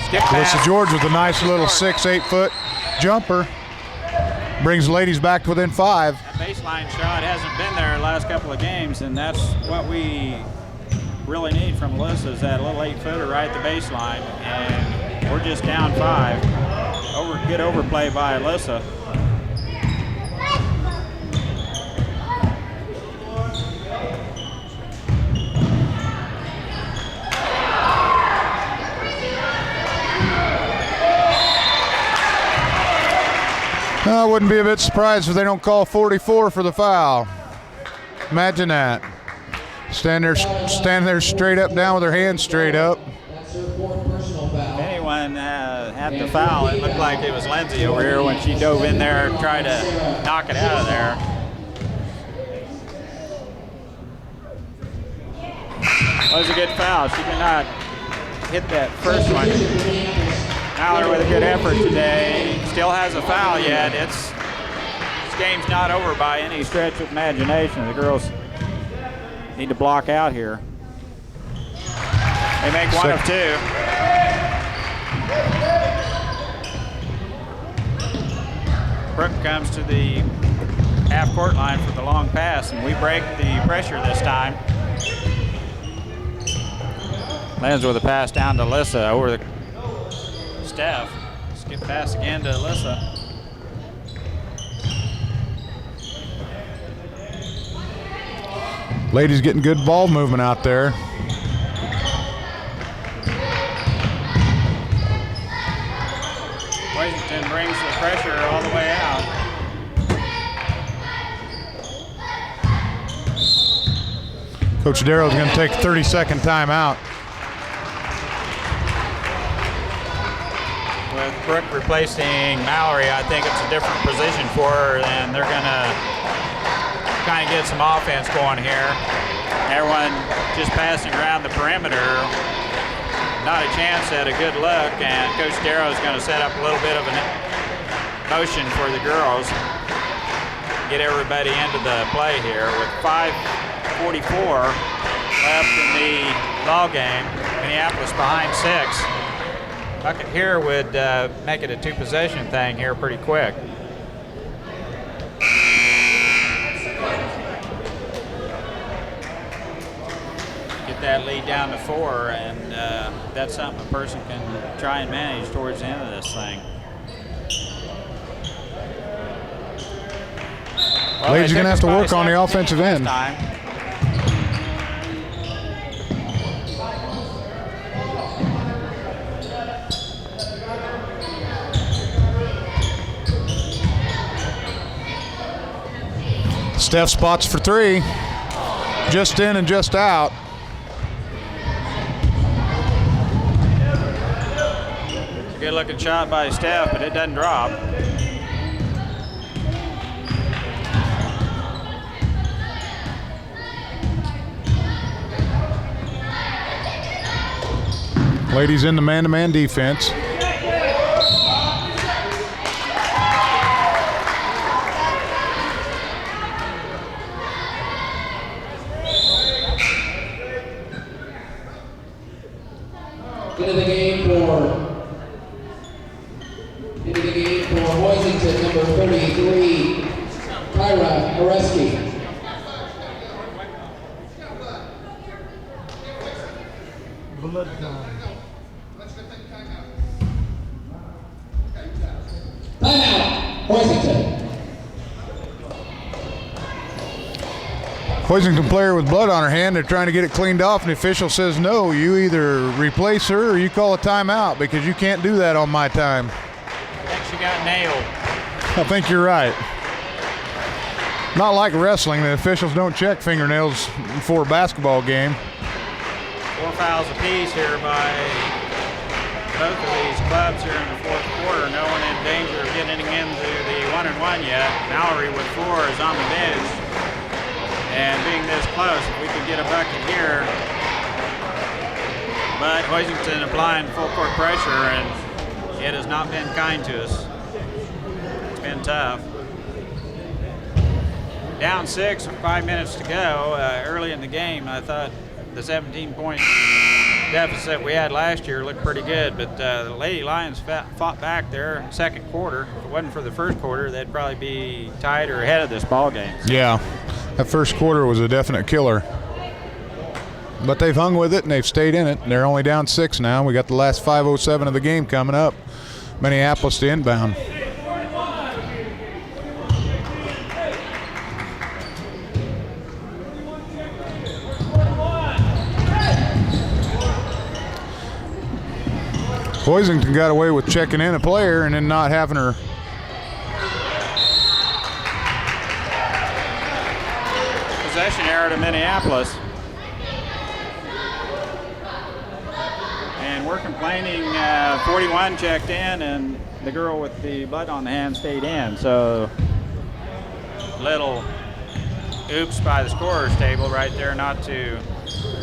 Skip pass. Alyssa George with a nice little 6-8 foot jumper. Brings the ladies back to within 5. That baseline shot hasn't been there the last couple of games, and that's what we really need from Alyssa, is that little 8-footer right at the baseline. And we're just down 5. Good overplay by Alyssa. I wouldn't be a bit surprised if they don't call 44 for the foul. Imagine that. Stand there straight up, down with their hands straight up. If anyone had the foul, it looked like it was Lindsay over here when she dove in there and tried to knock it out of there. That was a good foul. She did not hit that first one. Aller with a good effort today. Still has a foul yet. This game's not over by any stretch of imagination. The girls need to block out here. They make one of 2. Brooke comes to the half-court line for the long pass, and we break the pressure this time. Lands with a pass down to Alyssa over the Steph. Skip pass again to Alyssa. Ladies getting good ball movement out there. Hoisington brings the pressure all the way out. Coach Darrow's going to take a 30-second timeout. With Brooke replacing Mallory, I think it's a different position for her, and they're going to kind of get some offense going here. Everyone just passing around the perimeter. Not a chance at a good look, and Coach Darrow is going to set up a little bit of a motion for the girls. Get everybody into the play here with 5:44 left in the ball game. Minneapolis behind 6. bucket here would make it a two-possession thing here pretty quick. Get that lead down to 4, and that's something a person can try and manage towards the end of this thing. Well, Ladies are going to have to work on the offensive end. Steph spots for 3. Just in and just out. It's a good looking shot by Steph, but it doesn't drop. Ladies in the man-to-man defense. Into the game for Hoisington, number 33, Kyra Areski. Timeout, Hoisington. Hoisington player with blood on her hand. They're trying to get it cleaned off, and the official says, no, you either replace her or you call a timeout because you can't do that on my time. I think she got nailed. I think you're right. Not like wrestling. The officials don't check fingernails before a basketball game. 4 fouls apiece here by both of these clubs here in the fourth quarter. No one in danger of getting into the 1-and-1 yet. Mallory with 4 is on the bench. And being this close, if we could get a bucket here. But Hoisington applying full court pressure, and it has not been kind to us. It's been tough. Down 6 with 5 minutes to go. Early in the game, I thought the 17-point deficit we had last year looked pretty good, but the Lady Lions fought back there second quarter. If it wasn't for the first quarter, they'd probably be tied or ahead of this ball game. Yeah, that first quarter was a definite killer. But they've hung with it, and they've stayed in it. They're only down 6 now. We got the last 5:07 of the game coming up. Minneapolis to inbound. Hoisington got away with checking in a player and then not having her. Possession error to Minneapolis. And we're complaining 41 checked in and the girl with the blood on the hand stayed in. So little oops by the scorer's table right there not to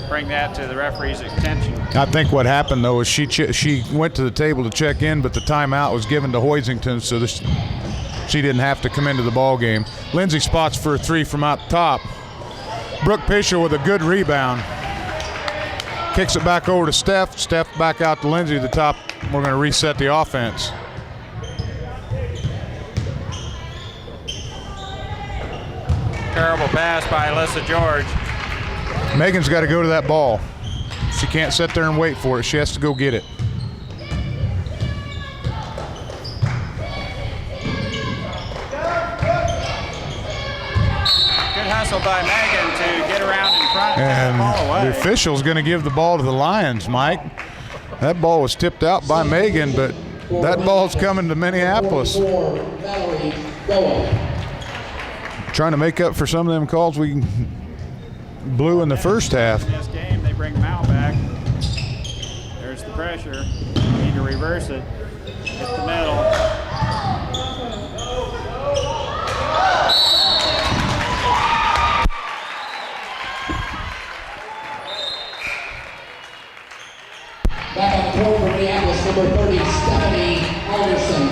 bring that to the referee's attention. I think what happened, though, is she went to the table to check in, but the timeout was given to Hoisington, so she didn't have to come into the ball game. Lindsay spots for a 3 from out top. Brooke Pisher with a good rebound. Kicks it back over to Steph. Steph back out to Lindsay at the top. We're going to reset the offense. Terrible pass by Alyssa George. Megan's got to go to that ball. She can't sit there and wait for it. She has to go get it. Good hustle by Megan to get around in front and And the ball away. the official's going to give the ball to the Lions, Mike. That ball was tipped out by Megan, but that ball's coming to Minneapolis. Trying to make up for some of them calls we blew in the first half. In this game, they bring Mal back. There's the pressure. Need to reverse it. Hit the middle. Back on the court for Minneapolis, number 30, Stephanie Alderson.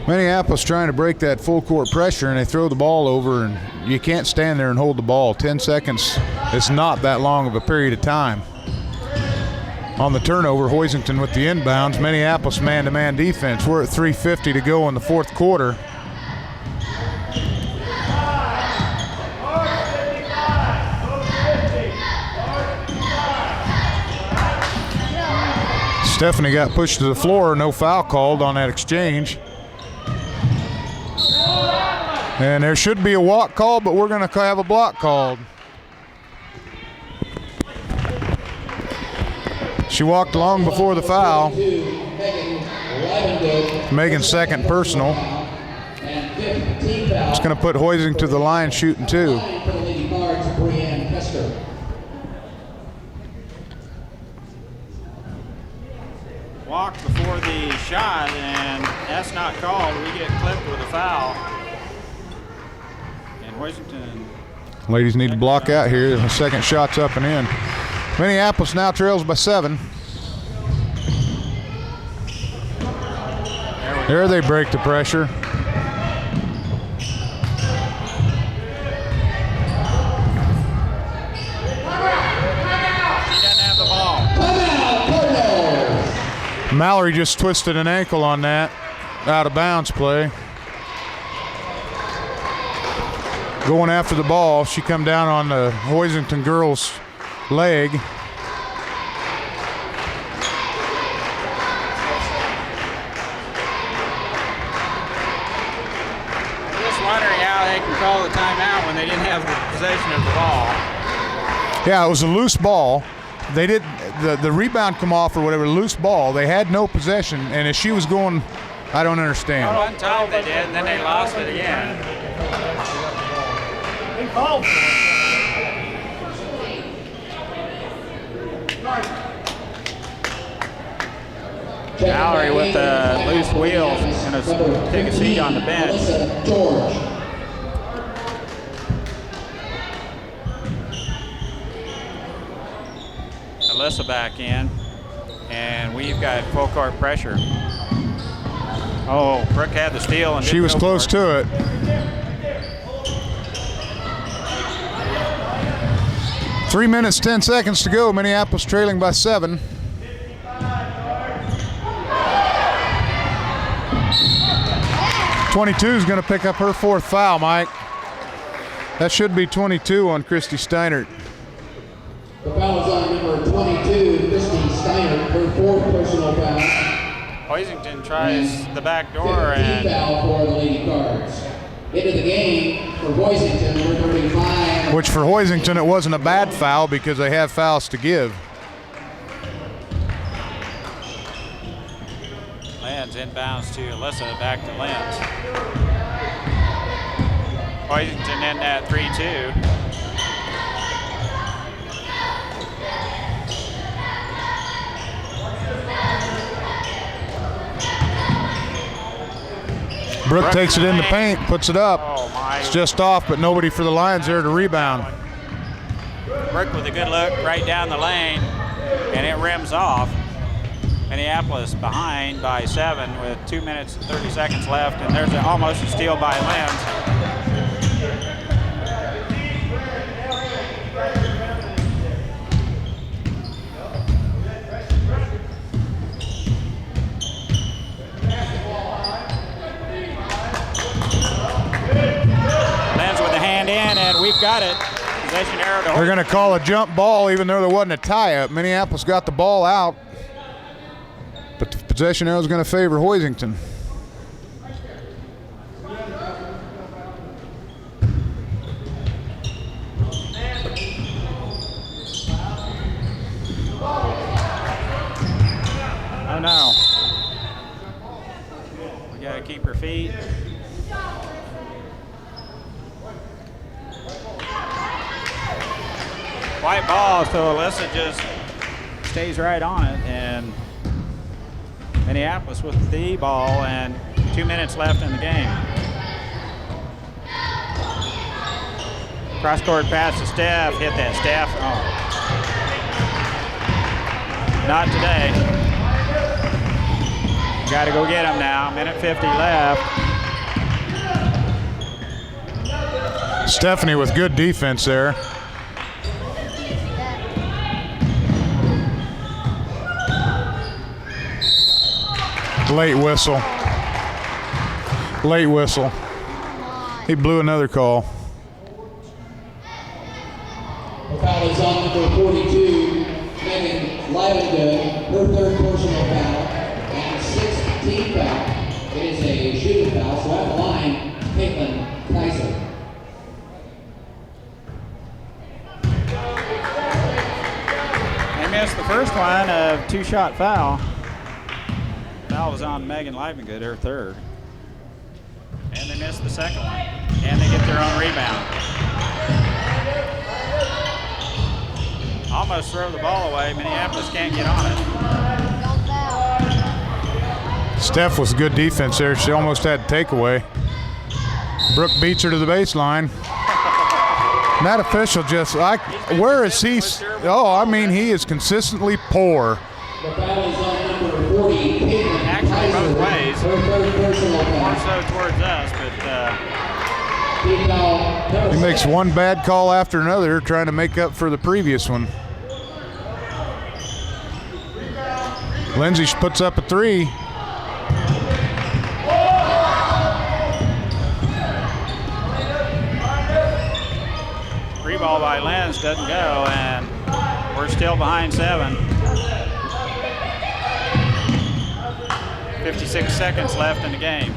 Minneapolis trying to break that full court pressure, and they throw the ball over, and you can't stand there and hold the ball. 10 seconds, it's not that long of a period of time. On the turnover, Hoisington with the inbounds. Minneapolis man-to-man defense. We're at 3:50 to go in the fourth quarter. Stephanie got pushed to the floor. No foul called on that exchange. And there should be a walk called, but we're going to have a block called. She walked long before the foul. Megan's second personal. It's going to put Hoisington to the line shooting 2. Walk before the shot, and that's not called. We get clipped with a foul. And Hoisington. Ladies need to block out here. The second shot's up and in. Minneapolis now trails by 7. There they break the pressure. She doesn't have the ball. Mallory just twisted an ankle on that out of bounds play. Going after the ball, she come down on the Hoisington girl's leg. Just wondering how they can call the timeout when they didn't have the possession of the ball. Yeah, it was a loose ball. They did the rebound come off or whatever, loose ball. They had no possession, and as she was going, I don't understand. One time they did, and then they lost it again. Mallory with the loose wheels going to take a seat on the bench. George. Alyssa back in, and we've got full court pressure. Oh, Brooke had the steal, and She was close to it. Three minutes, 10 seconds to go. Minneapolis trailing by 7. .22 is going to pick up her 4th foul, Mike. That should be 22 on Christy Steinert. The foul is on number 22, Christy Steinert, her 4th personal foul. Hoisington tries the back door, and foul for the Lady Cards. Into the game for Hoisington, number 35. Which for Hoisington, it wasn't a bad foul because they have fouls to give. Lenz inbounds to Alyssa, back to Lenz. Hoisington in at 3-2. Brooke takes it in the paint, puts it up. Oh my. It's just off, but nobody for the Lions there to rebound. Brooke with a good look right down the lane, and it rims off. Minneapolis behind by 7 with 2 minutes and 30 seconds left, and there's almost a steal by Lenz. And we've got it. Possession arrow to They're going to call a jump ball even though there wasn't a tie-up. Minneapolis got the ball out, but the possession arrow is going to favor Hoisington. Oh no. We got to keep her feet. White ball, so Alyssa just stays right on it, and Minneapolis with the ball, and 2 minutes left in the game. Cross-court pass to Steph, hit that Steph. Oh. Not today. Got to go get him now, minute 50 left. Stephanie with good defense there. Late whistle. Late whistle. He blew another call. The foul is on number 42, Megan Livengood, her third personal foul, and 6th team foul. It is a shooting foul, so at the line, Caitlin Kaiser. They missed the first one of two-shot foul. Foul was on Megan Livengood, her third. And they missed the second one. And they get their own rebound. Almost throw the ball away. Minneapolis can't get on it. Steph was good defense there. She almost had takeaway. Brooke beats her to the baseline. That official just, where is he? Oh, I mean, he is consistently poor. The foul is on number 40, Caitlin Actually, Kaiser, both ways. her third personal More foul. so towards us, but Team foul number He makes 6. one bad call after another, trying to make up for the previous one. Lindsay puts up a three. free ball by Lenz doesn't go, and we're still behind 7. 56 seconds left in the game.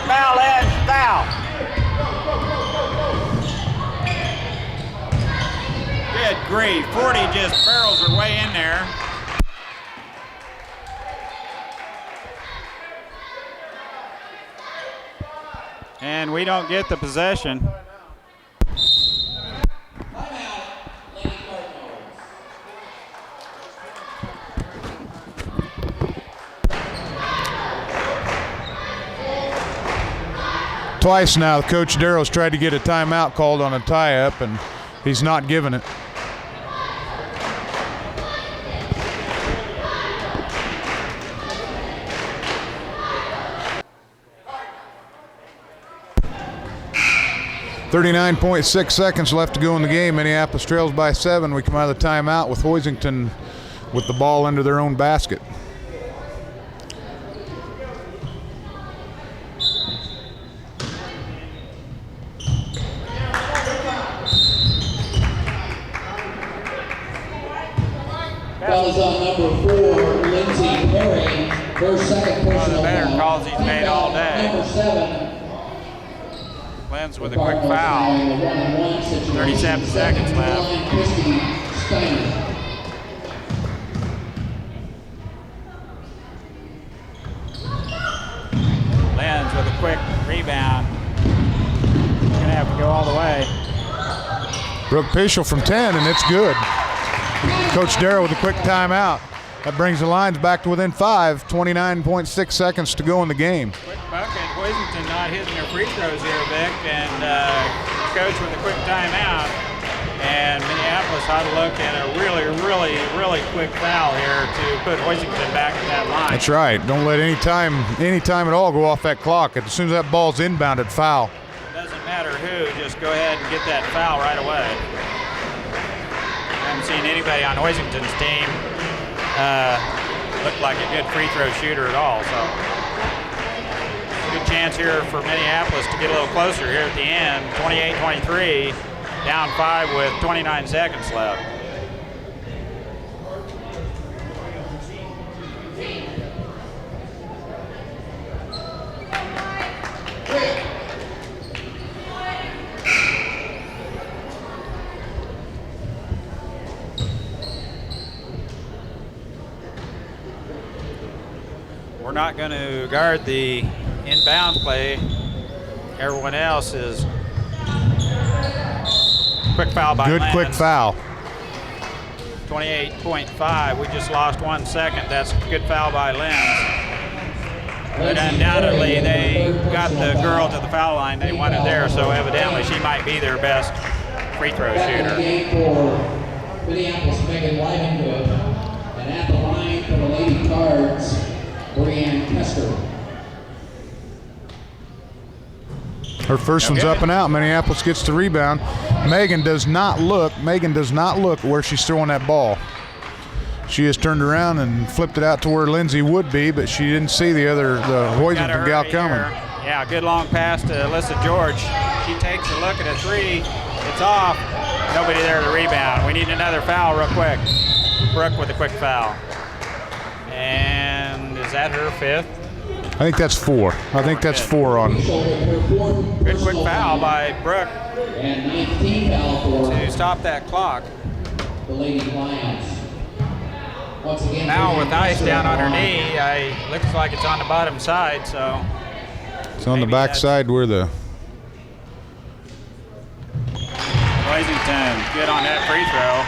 Foul, Lenz, foul. Good grief, 40 just barrels her way in there. And we don't get the possession. Twice now, Coach Darrow's tried to get a timeout called on a tie-up, and he's not giving it. .6 seconds left to go in the game. Minneapolis trails by 7. We come out of the timeout with Hoisington with the ball under their own basket. Foul is on number 4, Lindsay Perry, her second personal One of the better foul. calls he's made all day. Number 7. Lenz with a quick foul. 37 seconds left. Christy Steiner. Lenz with a quick rebound. He's gonna have to go all the way. Brooke Pischel from 10, and it's good. Coach Darrow with a quick timeout. That brings the lines back to within 5. 29.6 seconds to go in the game. Quick bucket. Hoisington not hitting their free throws here, Vic, and coach with a quick timeout. And Minneapolis ought to look at a really quick foul here to put Hoisington back at that line. That's right. Don't let any time at all go off that clock. As soon as that ball's inbounded, foul. Doesn't matter who, just go ahead and get that foul right away. I haven't seen anybody on Hoisington's team look like a good free throw shooter at all. So good chance here for Minneapolis to get a little closer here at the end. 28-23, down 5 with 29 seconds left. We're not going to guard the inbound play. Everyone else is quick foul by Good Lenz. quick foul. 28.5. We just lost 1 second. That's a good foul by Lenz. But undoubtedly, they got the girl to the foul line they wanted there, so evidently she might be their best free throw Back in the shooter. game for Minneapolis, Megan Livengood. And at the line for the Lady Cards, Brianne Kester. Her first one's up and out. Minneapolis gets the rebound. Megan does not look where she's throwing that ball. She has turned around and flipped it out to where Lindsay would be, but she didn't see the Hoisington gal coming. Yeah, good long pass to Alyssa George. She takes a look at a three. It's off. Nobody there to rebound. We need another foul real quick. Brooke with a quick foul. And is that her fifth? I think that's 4. I think that's 4 on. Good quick foul by Brooke And 19 foul for to stop that clock. the Lady Lions. Once again, Now with ice down on her knee, looks like it's on the bottom side, so. It's on the back side where the. Hoisington, good on that free throw.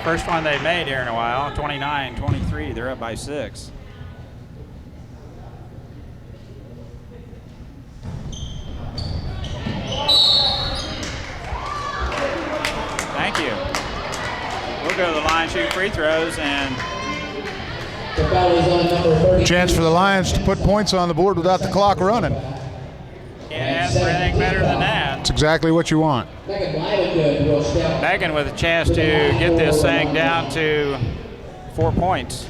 First one they've made here in a while, 29-23, they're up by 6. Thank you. We'll go to the line, shoot free throws, and the foul is on number 30. Chance for the Lions to put points on the board without the clock running. can't ask for anything better than that. That's exactly what you want. Megan with a chance to get this thing down to 4 points.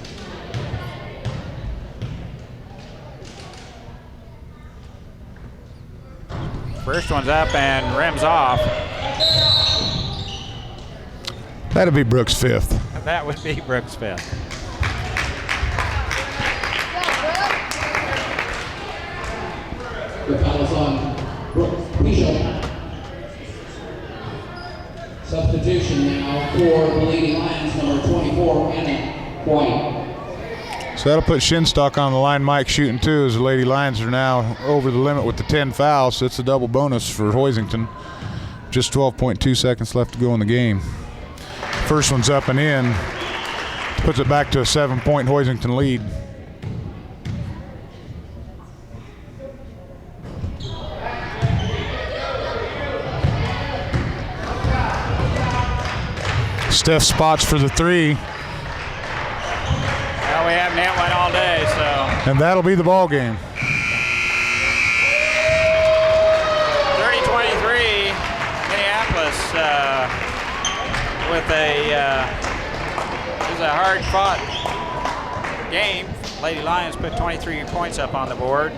First one's up and rims off. That'd be Brooks' 5th. That would be Brooks' 5th. The foul is on Brooks Pichel. Substitution now for the Lady Lions, number 24, Anna White. So that'll put Shinstock on the line. Mike shooting 2 as the Lady Lions are now over the limit with the 10 fouls. So it's a double bonus for Hoisington. Just 12.2 seconds left to go in the game. First one's up and in. Puts it back to a 7-point Hoisington lead. Steph spots for the 3. Well, we haven't hit one all day, so. And that'll be the ball game. 30-23, Minneapolis with it was a hard-fought game. Lady Lions put 23 points up on the board.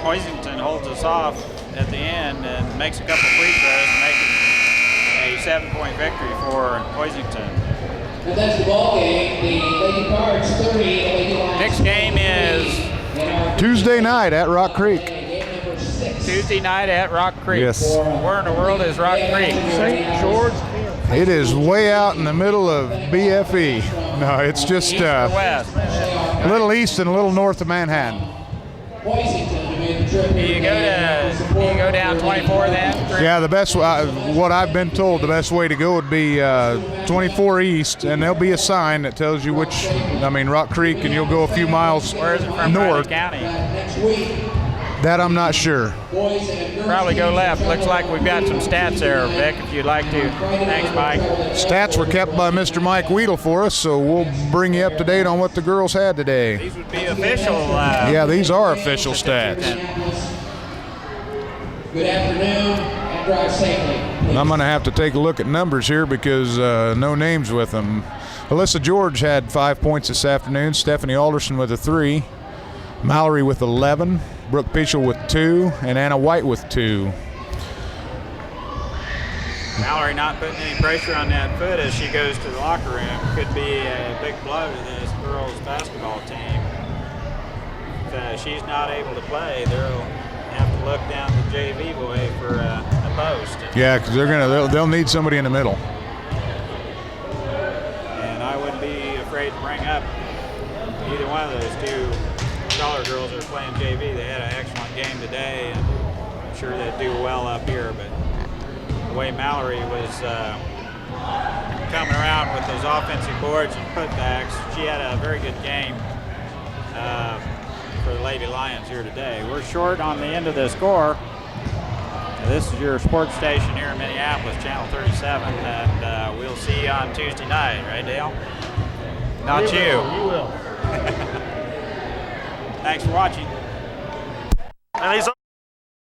Hoisington holds us off at the end and makes a couple free throws to make it a 7-point victory for Hoisington. And that's the ball game. The Lady Cards 30, the Lady Lions. Next game is Tuesday night at Rock Creek. Tuesday night at Rock Creek. Yes. Where in the world is Rock Creek? St. George. It is way out in the middle of BFE. No, it's just East or west? a little east and a little north of Manhattan. You go down 24 then? Yeah, the best, what I've been told, the best way to go would be 24 east, and there'll be a sign that tells you which, Rock Creek, and you'll go a few miles Where is it from? north. County. That I'm not sure. Probably go left. Looks like we've got some stats there, Vic, if you'd like to. Thanks, Mike. Stats were kept by Mr. Mike Weedle for us, so we'll bring you up to date on what the girls had today. These would be official. Yeah, these are official stats. Good afternoon and drive safely. I'm going to have to take a look at numbers here because no names with them. Alyssa George had 5 points this afternoon. Stephanie Alderson with a 3. Mallory with 11. Brooke Pichel with 2. And Anna White with 2. Mallory not putting any pressure on that foot as she goes to the locker room. Could be a big blow to this girls basketball team. If she's not able to play, they'll have to look down the JV way for a post. Yeah, because they'll need somebody in the middle. And I wouldn't be afraid to bring up either one of those two Scholar girls that are playing JV. They had an excellent game today, and I'm sure they'd do well up here. But the way Mallory was coming around with those offensive boards and putbacks, she had a very good game for the Lady Lions here today. We're short on the end of the score. This is your sports station here in Minneapolis, Channel 37, and we'll see you on Tuesday night, right, Dale? Not you. You will. Thanks for watching. And he's